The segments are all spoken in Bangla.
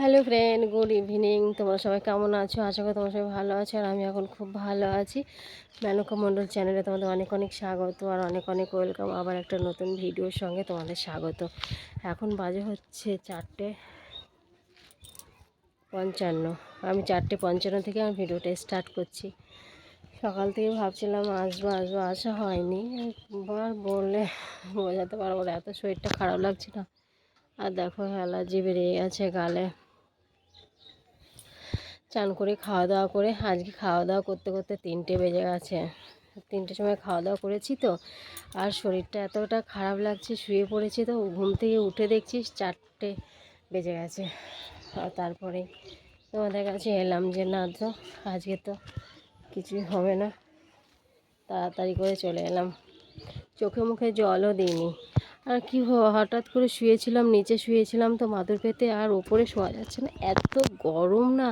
Hello friend, good evening. তোমরা সবাই কেমন আছো? আশা করি তোমরা সবাই ভালো আছো, আর আমি এখন খুব ভালো আছি। মেনকা মণ্ডল চ্যানেলে তোমাদের অনেক অনেক স্বাগত আর অনেক অনেক ওয়েলকাম। আবার একটা নতুন ভিডিওর সঙ্গে তোমাদের স্বাগত। এখন বাজে হচ্ছে 4:55। আমি 4:55 থেকে আমার ভিডিওটা স্টার্ট করছি। সকাল থেকে ভাবছিলাম আসবো আসবো, আসা হয়নি। আর বললে বোঝাতে পারবো না, এত শরীরটা খারাপ লাগছে না। আর দেখো অ্যালার্জি বেরিয়ে গেছে গালে। চান করে খাওয়া দাওয়া করে আজকে খাওয়া দাওয়া করতে করতে 3টে বেজে গেছে। 3টের সময় খাওয়া দাওয়া করেছি তো, আর শরীরটা এতটা খারাপ লাগছে, শুয়ে পড়েছি তো ঘুম থেকে উঠে দেখছি 4টে বেজে গেছে। আর তারপরে তোমাদের কাছে এলাম যে না তো আজকে তো কিছুই হবে না, তাড়াতাড়ি করে চলে এলাম। চোখে মুখে জলও দিইনি। আর কি হঠাৎ করে শুয়েছিলাম, নিচে শুয়েছিলাম তো মাদুর পেতে, আর ওপরে শোয়া যাচ্ছে না, এত গরম না।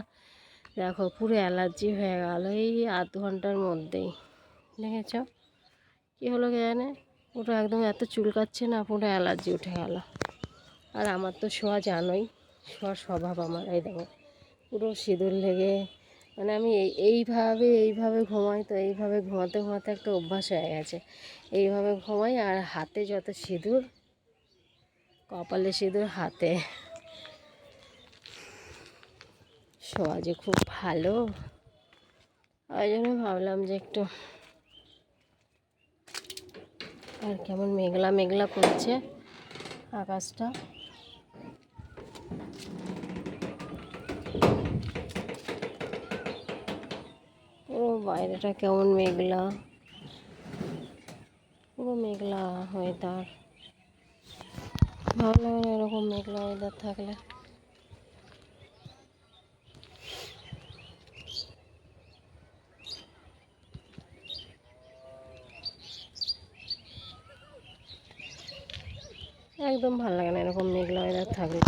দেখো পুরো অ্যালার্জি হয়ে গেল এই আধ ঘন্টার মধ্যেই। দেখেছ কী হলো কে জানে, পুরো একদম এত চুলকাচ্ছে না, পুরো অ্যালার্জি উঠে গেল। আর আমার তো শোয়া জানোই, শোয়ার স্বভাব আমার। এই দেখো পুরো সিঁদুর লেগে, মানে আমি এইভাবে ঘুমাই তো, এইভাবে ঘুমাতে ঘুমাতে একটা অভ্যাস হয়ে গেছে। এইভাবে ঘুমাই আর হাতে যত সিঁদুর, কপালে সিঁদুর, হাতে। শোয়া যে খুব ভালো, ওই জন্য ভাবলাম যে একটু। আর কেমন মেঘলা মেঘলা করছে আকাশটা। পুরো বাইরেটা কেমন মেঘলা, পুরো মেঘলা ওয়েদার। ভালো লাগে না এরকম মেঘলা ওয়েদার থাকলে। একদম ভালো লাগে না এরকম মেঘলা ওয়েদার থাকলে।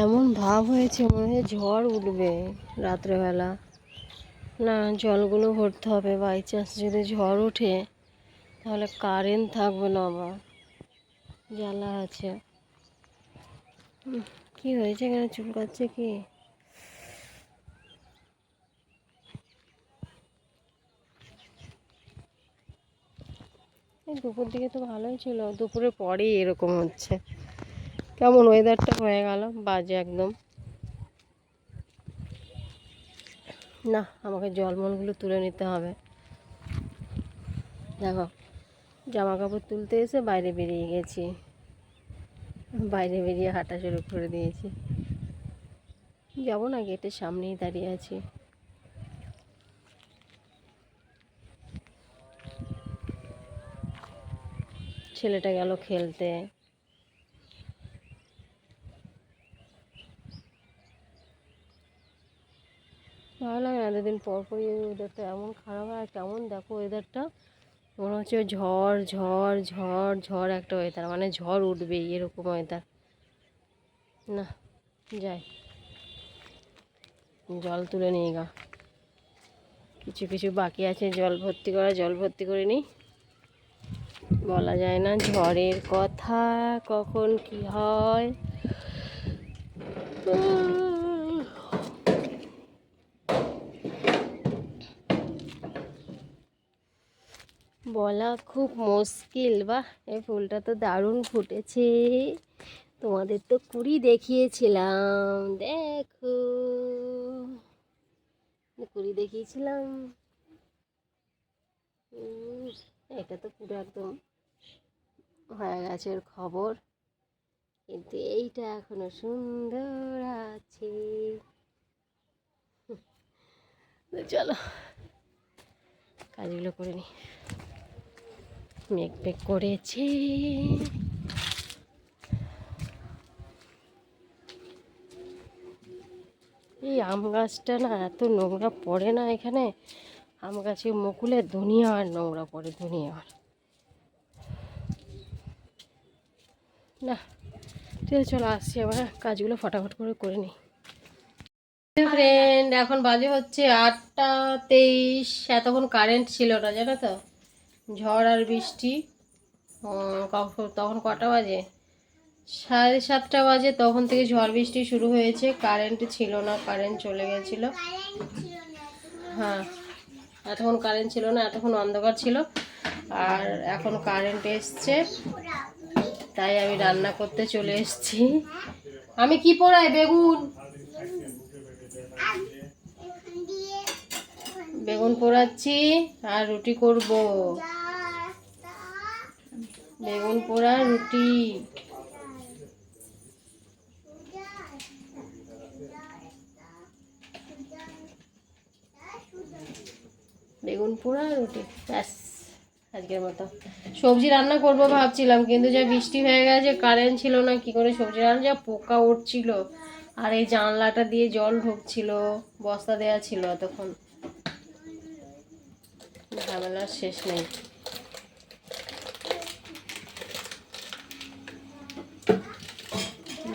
এমন ভাব হয়েছে মনে হয় ঝড় উঠবে রাত্রেবেলা। না, জলগুলো ভরতে হবে, বাই চান্স যদি ঝড় ওঠে তাহলে কারেন্ট থাকবে না, আবার জ্বালা আছে। কি হয়েছে এখানে, চুলকাচ্ছে কি? এই দুপুর দিকে তো ভালোই ছিল, দুপুরের পরেই এরকম হচ্ছে। কেমন ওয়েদারটা হয়ে গেল বাজে একদম। না, আমাকে জলমলগুলো তুলে নিতে হবে। দেখো জামা কাপড় তুলতে এসে বাইরে বেরিয়ে গেছি, বাইরে বেরিয়ে হাঁটা শুরু করে দিয়েছি। যাবো না, গেটের সামনেই দাঁড়িয়ে আছি। ছেলেটা গেল খেলতে। ভালো লাগে না, এতদিন পর পরই এই ওয়েদারটা এমন খারাপ হয়। আর কেমন দেখো ওয়েদারটা, মনে হচ্ছে ঝড় ঝড় ঝড় ঝড় একটা ওয়েদার, মানে ঝড় উঠবেই এরকম ওয়েদার। না, যাই জল তুলে নিই গা। কিছু কিছু বাকি আছে জল ভর্তি করা, জল ভর্তি করে নিই। বলা যায় না ঝড়ের কথা, কখন কি হয়। বলা খুব মুশকিল। বাহ, এই ফুলটা তো দারুণ ফুটেছে। তোমাদের তো কুড়ি দেখিয়েছিলাম, দেখো কুড়ি দেখিয়েছিলাম। এটা তো পুরো একদম হয়ে গেছে ওর খবর, কিন্তু এইটা এখনো সুন্দর আছে। চলো কাজগুলো করে নি। মেঘ মেঘ করেছে। এই আম গাছটা না এত নোংরা পড়ে না এখানে, আম গাছে মুকুলের দুনিয়া আর নোংরা পড়ে, দুনিয়া আর না। ঠিক আছে চলো আসছি, আবার কাজগুলো ফটাফট করে করে নিই। ফ্রেন্ড এখন বাজে হচ্ছে 8টা 23। এতক্ষণ কারেন্ট ছিল না জানো তো, ঝড় আর বৃষ্টি। তখন কটা বাজে, 7:30 বাজে, তখন থেকে ঝড় বৃষ্টি শুরু হয়েছে। কারেন্ট ছিল না, কারেন্ট চলে গেছিল। হ্যাঁ এতক্ষণ কারেন্ট ছিল না, এতক্ষণ অন্ধকার ছিল। আর এখন কারেন্ট এসছে, তাই আমি রান্না করতে চলে এসেছি। আমি কি পোড়াই, বেগুন বেগুন পোড়াচ্ছি আর রুটি করব, বেগুন পোড়া রুটি। বেগুন পোড়া রুটি ব্যাস আজকের মতো। সবজি রান্না করব ভাবছিলাম, কিন্তু যা বৃষ্টি হয়ে গেছে, কারেন্ট ছিল না, কি করে সবজি রান্না, যা পোকা উঠছিল। আর এই জানলাটা দিয়ে জল ঢুকছিল, বস্তা দেওয়া ছিল তখন, ঝামেলার শেষ নেই।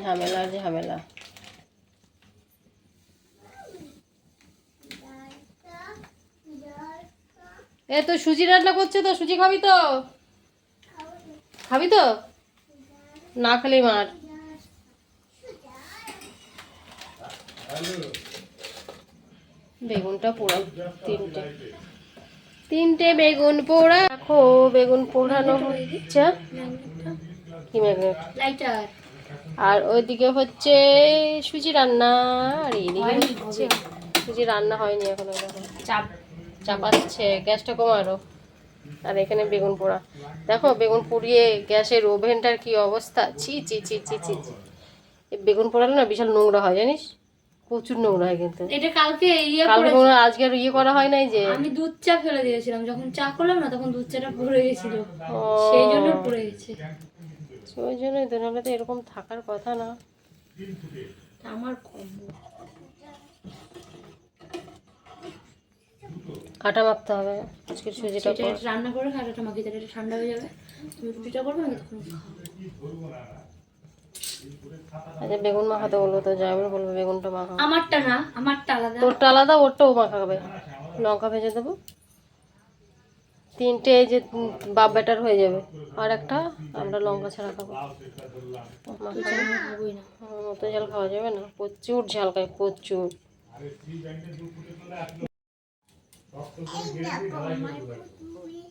ঝামেলা ঝামেলা। এ তো সুজি রান্না করছে, তো সুজি খাবি তো, খাবি তো, না খেলেই মার। বেগুনটা পোড়া, তিনটে বেগুন পোড়া। দেখো বেগুন পোড়ানো হচ্ছে, কি ম্যাগনেট লাইটার। আর ওইদিকে হচ্ছে সুজি রান্না, আর এইদিকে হচ্ছে সুজি রান্না হয়নি এখনো, চাপাচ্ছে, গ্যাসটা কমারো। আর এখানে বেগুন পোড়া, দেখো বেগুন পুড়িয়ে গ্যাসের ওভেনটার কি অবস্থা, ছি ছি ছি ছি ছি। বেগুন পোড়ালে না বিশাল নোংরা হয় জানিস, প্রচুর নোংরা হয়। কিন্তু এটা কালকে আজকে আর করা হয় নাই, যে আমি দুধ চা ফেলে দিয়েছিলাম, যখন চা করলাম না তখন দুধ চাটা পড়ে গেছিল, সেই জন্য পড়ে গেছে। ওই জন্যই তো, নাহলে তো এরকম থাকার কথা না। আমার কম আটা মাখতে হবে আজকে, সুজিটা রান্না করে আটাটা মাখিয়ে দিলে এটা ঠান্ডা হয়ে যাবে, তুমি রুটিটা করবে আমি তখন আচ্ছা বেগুন মাখাতে বলবো তো, যাই বলবো বেগুনটা মাখা। আমারটা না, আমারটা আলাদা, তোরটা আলাদা, ওরটাও মাখাবে। লঙ্কা ভেজে দেবো, তিনটে এই যে বাপ ব্যাটার হয়ে যাবে। আর একটা আমরা লঙ্কা ছাড়া খাবো, খাবোই না। অত ঝাল খাওয়া যাবে না, প্রচুর ঝাল খাই, প্রচুর।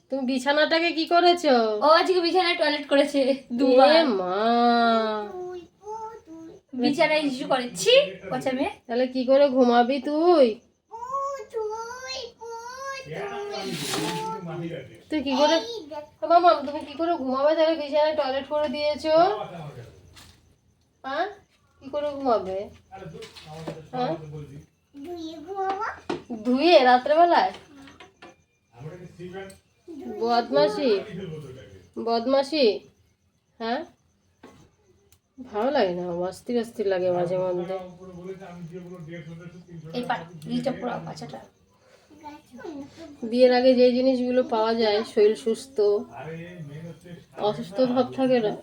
তুমি বিছানাটাকে কি করেছো? ও আজকে বিছানায় টয়লেট করেছে দুবার। মা বিছানায় ইস্যু করেছি পচা মেয়ে। তাহলে কি করে ঘুমাবি তুই? তুই কি করে মামা, তুমি কি করে ঘুমাবে তাহলে, বিছানায় টয়লেট করে দিয়েছো? হ্যাঁ কি করে ঘুমাবে? হ্যাঁ ধুয়ে রাত্রেবেলায়? বদমাসি বদমাসি। হ্যাঁ ভালো লাগে না, অস্থির অস্থির লাগে মাঝে মধ্যে। বিয়ের আগে যে জিনিসগুলো পাওয়া যায়, শরীর সুস্থ, অসুস্থ ভাব থাকে না।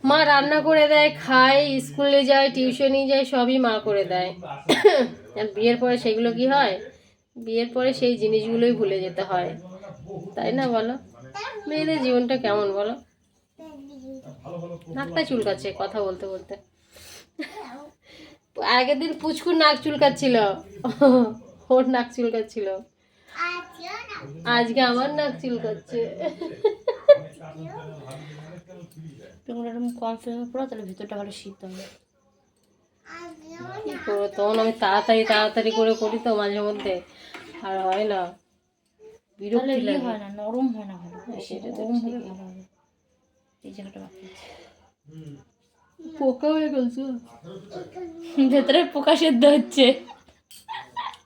মা রান্না করে দেয়, খাই, স্কুলে যায়, টিউশনি যায়, সবই মা করে দেয়। আর বিয়ের পরে সেগুলো কি হয়, বিয়ের পরে সেই জিনিসগুলোই ভুলে যেতে হয়, তাই না বলো? মেয়েদের জীবনটা কেমন বলো? নাকটা চুলকাচ্ছে কথা বলতে বলতে। আগের দিন পুচকুর নাক চুলকাচ্ছিল, ওর নাক চুলকাচ্ছিল, আজকে আমার নাক চুলকাচ্ছে। কম ফ্লেমে পুরো, তাহলে ভিতরটা ভালো সিদ্ধ হবে। তখন আমি তাড়াতাড়ি করে করি তো মাঝে মধ্যে, আর হয় না, বিরক্তি লাগে, হয় না, নরম হয় না ভালো, সেটা তো নরম ঠিক। হবে ভালো হবে। এই জায়গাটা বাকি আছে, পোকা হয়ে গেছে, ভেতরে পোকা সেদ্ধ হচ্ছে।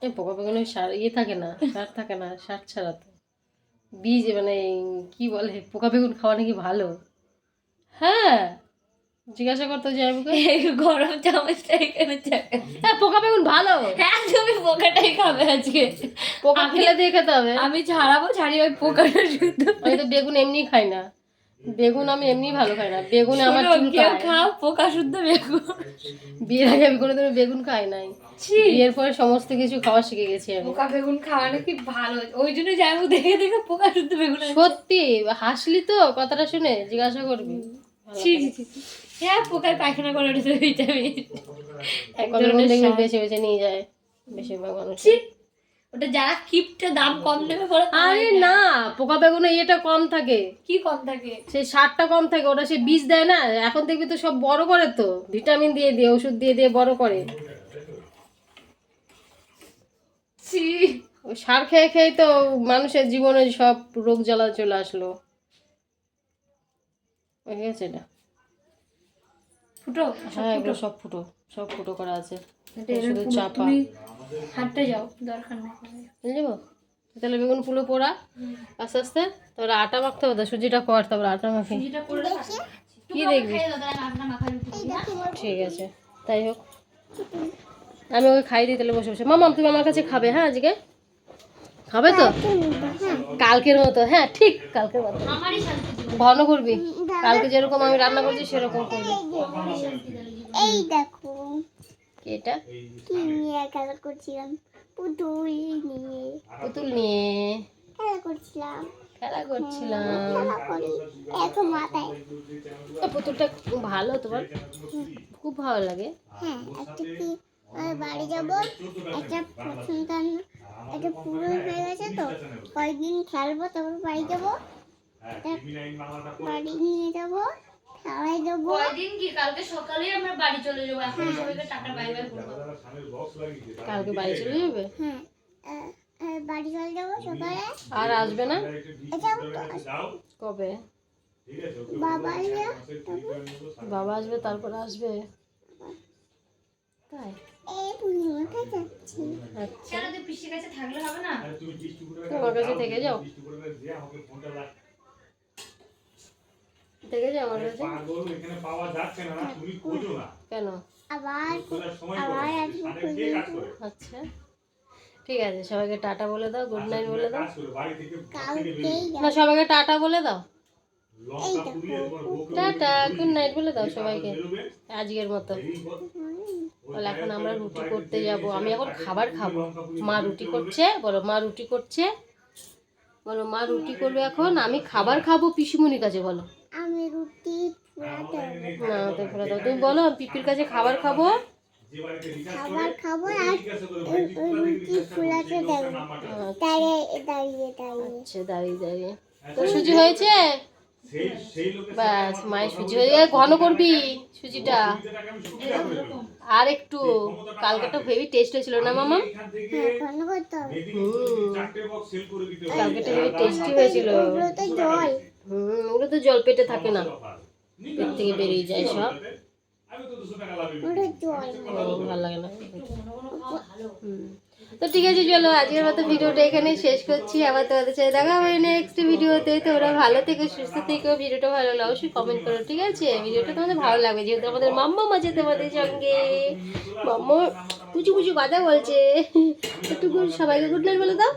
এই পোকা বেগুনে সার থাকে না, সার থাকে না, সার ছাড়া তো বীজ, মানে কি বলে, পোকা বেগুন খাওয়া নাকি ভালো। হ্যাঁ জিজ্ঞাসা করতো জামাইবাবুকে। এই গরম চামচটা এখানে চাকা। হ্যাঁ, পোকা বেগুন ভালো, হ্যাঁ তুমি পোকাটাই খাবে আজকে। পোকা খেলে দিয়ে খেতে হবে। আমি ছাড়ি ওই পোকাটা শুধু। আমি তো বেগুন এমনি খাই না, বেগুন আমি এমনি ভালো খাই না, বেগুনে আমার শোনো, কেউ চুলকায়। খাও পোকা শুদ্ধ বেগুন। বিয়ের আগে আমি কোনোদিনও বেগুন খাই নাই, ছি, বিয়ের পরে সমস্ত কিছু খাওয়া শিখে গেছি আমি। পোকা বেগুন খাওয়ানো কি ভালো, ওই জন্য যাই দেখে দেখে পোকা শুদ্ধ বেগুন আনছে। সত্যি হাসলি তো কথাটা শুনে, জিজ্ঞাসা করবি। ছি ছি ছি ছি। হ্যাঁ পোকায় পায়খানা করে ওঠে ভিটামিন। এক কত ধরনের দেখবি সার। বেছে বেছে নিয়ে যায় বেশিরভাগ মানুষ। ছি, ওটা যারা কিপটা দাম কম নেবে বলে তারাই আরে নেয়। না, পোকা বেগুনে এটা কম থাকে, কি কম থাকে? সেই সারটা কম থাকে, ওটা সে বীজ দেয় না। এখন দেখবি তো সব বড় করে, তো ভিটামিন দিয়ে দিয়ে ওষুধ দিয়ে দিয়ে বড় করে। ছি, ওই সার খেয়ে খেয়ে তো মানুষের জীবনে সব রোগ জ্বালা চলে আসলো। হয়ে গেছে এটা। ফুটো হ্যাঁ, এগুলো সব ফুটো, সব ফুটো করা আছে, এটা শুধু চাপা। তুমি হাঁটতে যাও, দরকার নেই। বুঝলি যাবো তাহলে বেগুন পুলো পোড়া আস্তে আস্তে, তারপরে আটা মাখতে হবে, তো সুজিটা কর, তারপরে আটা মাখি। সুজিটা করে কি দেখবি? ঠিক আছে, তাই হোক, আমি ওকে খাই দিই তাহলে বসে বসে। মামা তুমি আমার কাছে খাবে? হ্যাঁ, আজকে খাবে তো কালকের মতো? হ্যাঁ ঠিক কালকের মতো, আমারই শান্তি দিও। ঘন করবি, কালকে যেরকম আমি রান্না করছি সেরকম করবি। এই দেখো কি এটা? কি নিয়ে খেলা করছিলাম, পুতুল নিয়ে পুতুল নিয়ে খেলা করছিলাম। খেলা করছিলাম। খেলা করি এখন মাথায়। ও, পুতুলটা খুব ভালো তোমার, খুব ভালো লাগে। হ্যাঁ একটা কি বাড়ি যাব, একটা পছন্দ একটা পুরো হয়ে গেছে তো, কয়েকদিন খেলবো, তারপর বাড়ি যাব, বাড়ি নিয়ে যাব, খেলায় যাবো। কয়দিন কি, কালকে সকালেই আমরা বাড়ি চলে যাবো। এখন সবাইকে টাটা বাই বাই করবো। কালকে বাড়ি চলে যাবে? হ্যাঁ বাড়ি চলে যাবো সকালে। আর আসবে না? এটা কবে? বাবা আসবে, বাবা আসবে, তারপরে আসবে? তাই? এই পূর্ণিমাটা যাচ্ছি। আচ্ছা, কেন তুই পিসির কাছে থাকলে হবে না? তোমার কাছে থেকে যাও, থেকে যাও আমার কাছে। কেন? আবার আবার আসবো পূর্ণিমা। আচ্ছা ঠিক আছে, সবাইকে টাটা বলে দাও, গুড নাইট বলে দাও। কালকেই না, সবাইকে টাটা বলে দাও, এই দেখো টাটা গুড নাইট বলে দাও সবাইকে আজকের মতো। বলে এখন আমরা রুটি করতে যাব, আমি এখন খাবার খাবো। মা রুটি করছে, বলো মা রুটি করছে, বলো মা রুটি করবে এখন, আমি খাবার খাবো পিসিমণির কাছে, বলো। আমি রুটি পুরাতে হবে। না তো বলে দাও, তুমি বলো আমি পিপির কাছে খাবার খাবো। খাবার খাবো আর রুটি ফুলাতে দেবো, দাঁড়িয়ে দাঁড়িয়ে দাঁড়িয়ে। আচ্ছা দাঁড়িয়ে দাঁড়িয়ে, তো সুজি হয়েছে? ব্যাস, মায়ের সুজি হয়ে ঘন করবি সুজিটা আর একটু। কালকেটা হেভি টেস্ট হয়েছিল না মামা? হ্যাঁ ঘন করতে হবে। কালকেটা হেভি টেস্টি হয়েছিল। ওগুলো তো জল। ওগুলো তো জল পেটে থাকে না, পেট থেকে বেরিয়ে যায় সব। ওটা জল। ভালো লাগে না। তো ঠিক আছে, চলো আজকের মতো ভিডিওটা এখানেই শেষ করছি। আবার তোমাদের সাথে দেখা হবে নেক্সট ভিডিওতে। তোমরা ভালো থেকো, সুস্থ থেকো। ভিডিওটা ভালো লাগলে অবশ্যই কমেন্ট করো, ঠিক আছে? ভিডিওটা তোমাদের ভালো লাগবে, যেহেতু আমাদের মাম্মা আছে তোমাদের সঙ্গে। মাম্মা কুচু কুচু কথা বলছে, একটু সবাইকে গুড নাইট বলে দাও।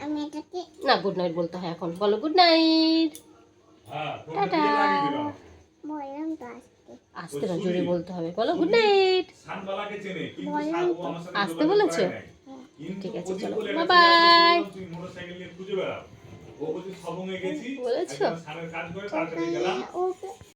আমি এটাকে না, গুড নাইট বলতে হয় এখন, বলো গুড নাইট, টাটা। বললাম তো আসতে। আসতে না, জোরে বলতে হবে, বলো গুড নাইট। বললাম তো। আসতে বলেছো? ঠিক আছে, চলো বাই বাই। বলেছো? ওখানে ওকে